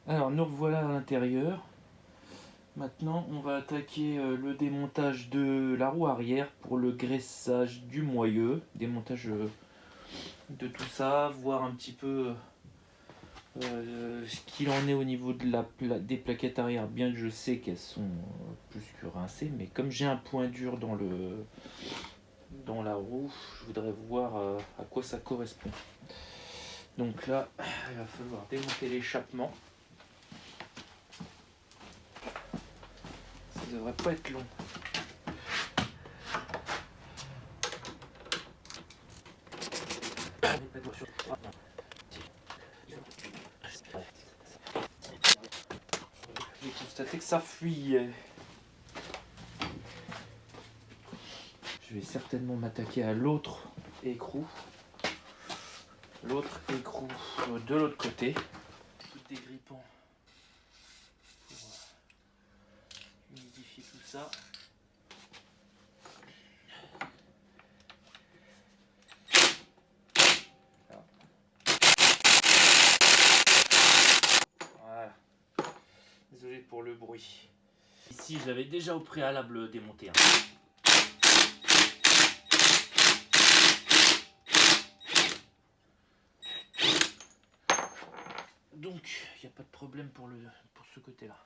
Alors nous revoilà à l'intérieur. Maintenant on va attaquer le démontage de la roue arrière pour le graissage du moyeu. Démontage de tout ça, voir un petit peu ce qu'il en est au niveau de des plaquettes arrière, bien que je sais qu'elles sont plus que rincées, mais comme j'ai un point dur dans la roue, je voudrais voir à quoi ça correspond. Donc là, il va falloir démonter l'échappement. Ça devrait pas être long. J'ai constaté que ça fuyait. Je vais certainement m'attaquer à l'autre écrou. L'autre écrou de l'autre côté. Tout dégrippant pour humidifier tout ça. Voilà. Désolé pour le bruit. Ici, je l'avais déjà au préalable démonté. Donc, il n'y a pas de problème pour ce côté-là.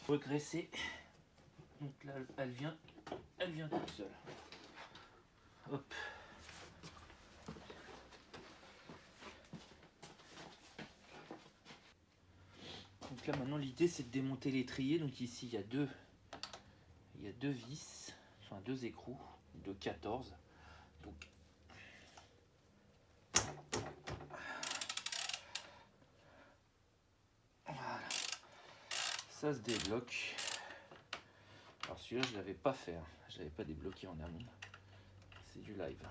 Regraisser. Donc là, elle vient toute seule. Hop. Donc là, maintenant, l'idée, c'est de démonter l'étrier. Donc ici, il y a deux vis, enfin deux écrous de 14. Donc voilà, ça se débloque. Alors celui-là, je l'avais pas fait, je l'avais pas débloqué en amont. C'est du live.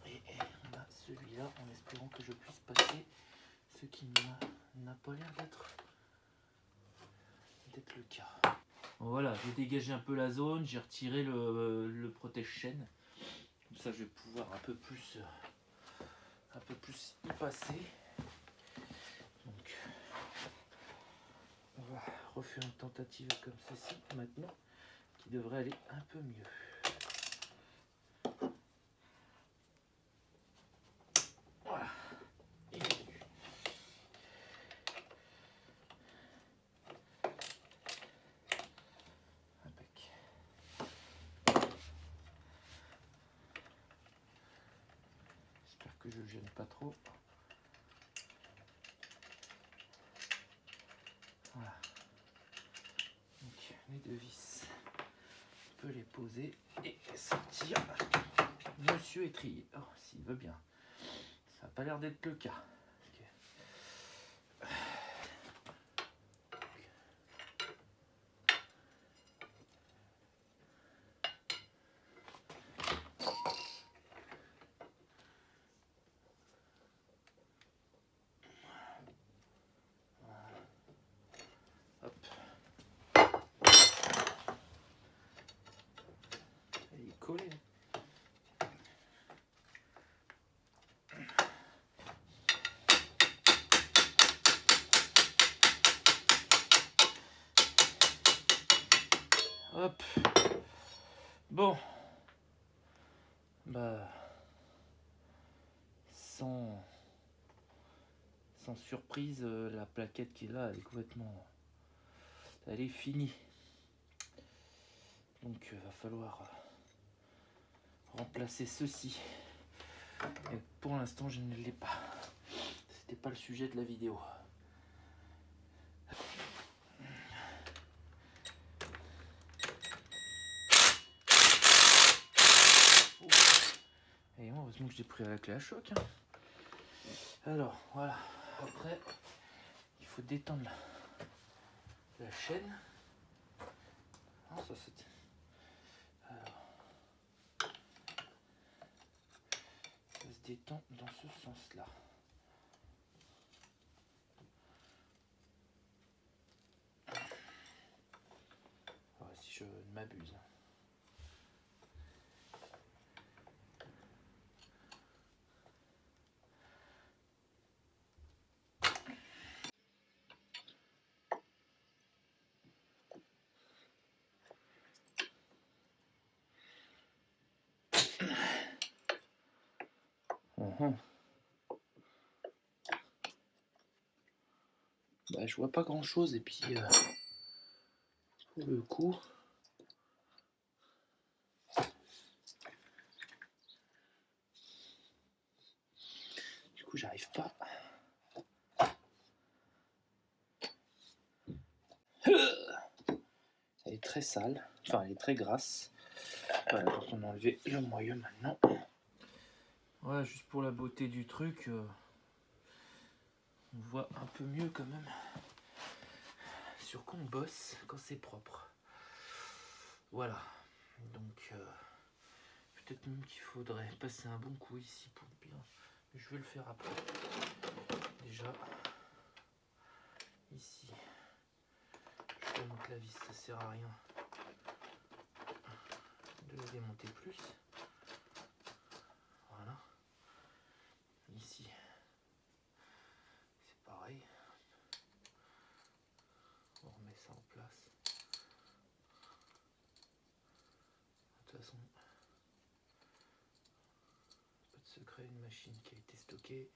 Et on a celui-là en espérant que je puisse passer, ce qui n'a pas l'air d'être le cas. Voilà, j'ai dégagé un peu la zone, j'ai retiré le protège-chaîne. Comme ça, je vais pouvoir un peu plus y passer. Donc, on va refaire une tentative comme ceci maintenant, qui devrait aller un peu mieux. Voilà. Impec. J'espère que je ne le gêne pas trop. Voilà. Donc les deux vis, on peut les poser et sortir Monsieur Étrier. Oh, s'il veut bien. Ça n'a pas l'air d'être le cas. Hop. Elle est collée. Hop. Bon. Bah. Sans surprise, la plaquette qui est là, elle est complètement... Elle est finie. Donc il va falloir remplacer ceci. Et pour l'instant, je ne l'ai pas. C'était pas le sujet de la vidéo. Et heureusement que j'ai pris la clé à choc. Alors, voilà. Après, il faut détendre la chaîne. Ah, ça c'était... Alors, ça se détend dans ce sens-là. Ouais, si je ne m'abuse. Bah, je vois pas grand chose, et puis pour le coup, j'arrive pas. Elle est très sale, enfin elle est très grasse. Voilà, donc on a enlevé le moyeu maintenant. Voilà, juste pour la beauté du truc, on voit un peu mieux quand même sur quoi on bosse quand c'est propre. Voilà, donc peut-être même qu'il faudrait passer un bon coup ici pour bien. Je vais le faire après. Déjà, ici, je remonte la vis, ça sert à rien de la démonter plus. Voilà. Ici, c'est pareil. On remet ça en place. De toute façon, pas de secret, une machine qui a été stockée.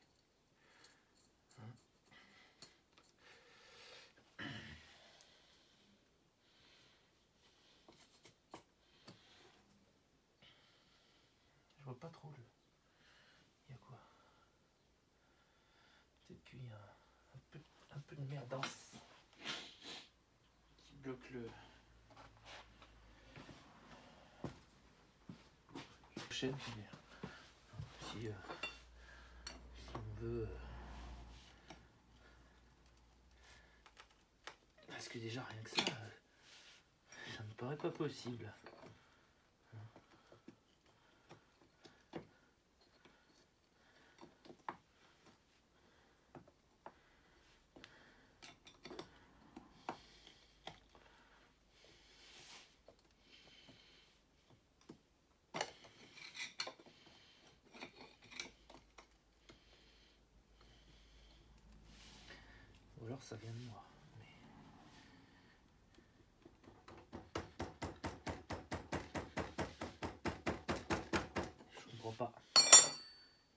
Hein. Je vois pas trop le. Il y a quoi? Peut-être qu'il y a un peu de merdance qui bloque le. Chaîne, si on veut. Parce que déjà rien que ça me paraît pas possible. Ou alors ça vient de moi. Je comprends pas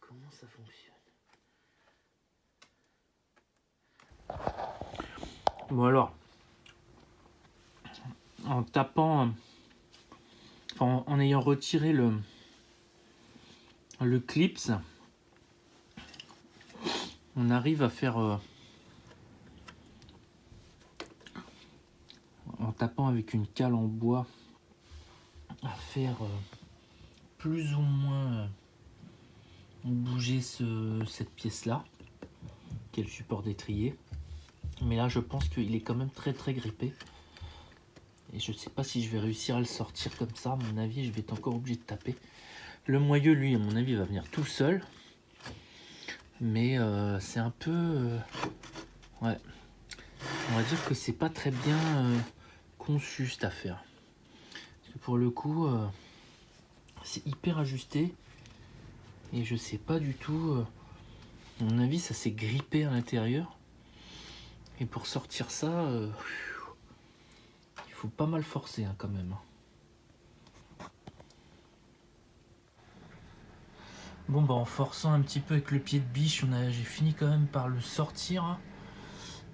comment ça fonctionne. Bon alors, en tapant, enfin, en ayant retiré le clips, on arrive à faire, en tapant avec une cale en bois, à faire plus ou moins bouger cette pièce-là, qui est le support d'étrier. Mais là, je pense qu'il est quand même très très grippé. Et je sais pas si je vais réussir à le sortir comme ça. À mon avis, je vais être encore obligé de taper. Le moyeu, lui, à mon avis, va venir tout seul. Mais c'est un peu... ouais. On va dire que c'est pas très bien conçu cette affaire. Parce que pour le coup, c'est hyper ajusté. Et je sais pas du tout... à mon avis, ça s'est grippé à l'intérieur. Et pour sortir ça... il faut pas mal forcer hein, quand même. Bon bah en forçant un petit peu avec le pied de biche, j'ai fini quand même par le sortir.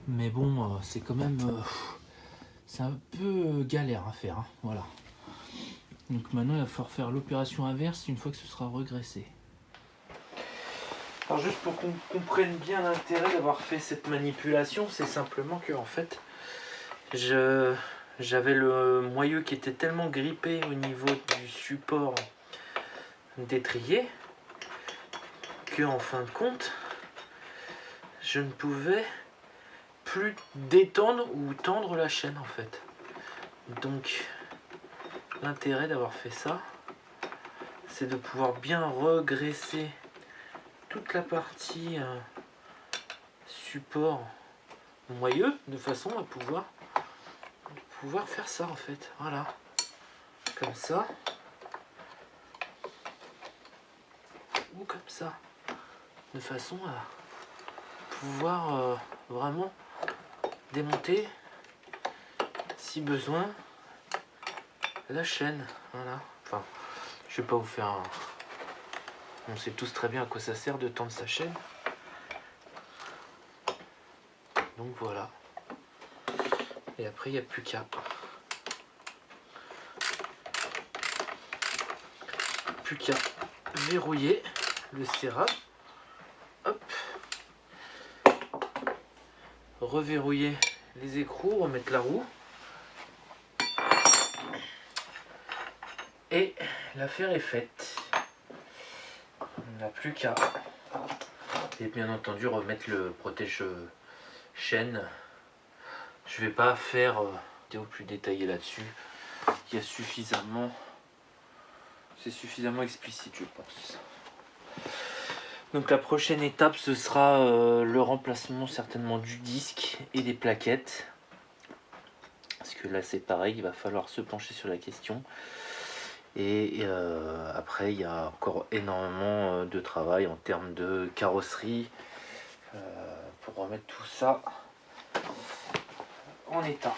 Mais bon, c'est quand même... c'est un peu galère à faire. Hein, voilà. Donc maintenant il va falloir faire l'opération inverse une fois que ce sera regressé. Alors juste pour qu'on comprenne bien l'intérêt d'avoir fait cette manipulation, c'est simplement que en fait, j'avais le moyeu qui était tellement grippé au niveau du support d'étrier que en fin de compte, je ne pouvais plus détendre ou tendre la chaîne en fait. Donc l'intérêt d'avoir fait ça, c'est de pouvoir bien regresser toute la partie support moyeu de façon à pouvoir faire ça en fait. Voilà, comme ça ou comme ça, de façon à pouvoir vraiment démonter si besoin la chaîne. Voilà, enfin je vais pas vous faire un... on sait tous très bien à quoi ça sert de tendre sa chaîne, Donc voilà. Et après, il n'y a plus qu'à. Plus qu'à verrouiller le cérame. Hop. Reverrouiller les écrous, remettre la roue. Et l'affaire est faite. On n'a plus qu'à. Et bien entendu remettre le protège-chaîne. Je vais pas faire vidéo plus détaillée là-dessus. Il y a suffisamment. C'est suffisamment explicite, je pense. Donc la prochaine étape, ce sera le remplacement certainement du disque et des plaquettes. Parce que là c'est pareil, il va falloir se pencher sur la question. Et après, il y a encore énormément de travail en termes de carrosserie pour remettre tout ça en état.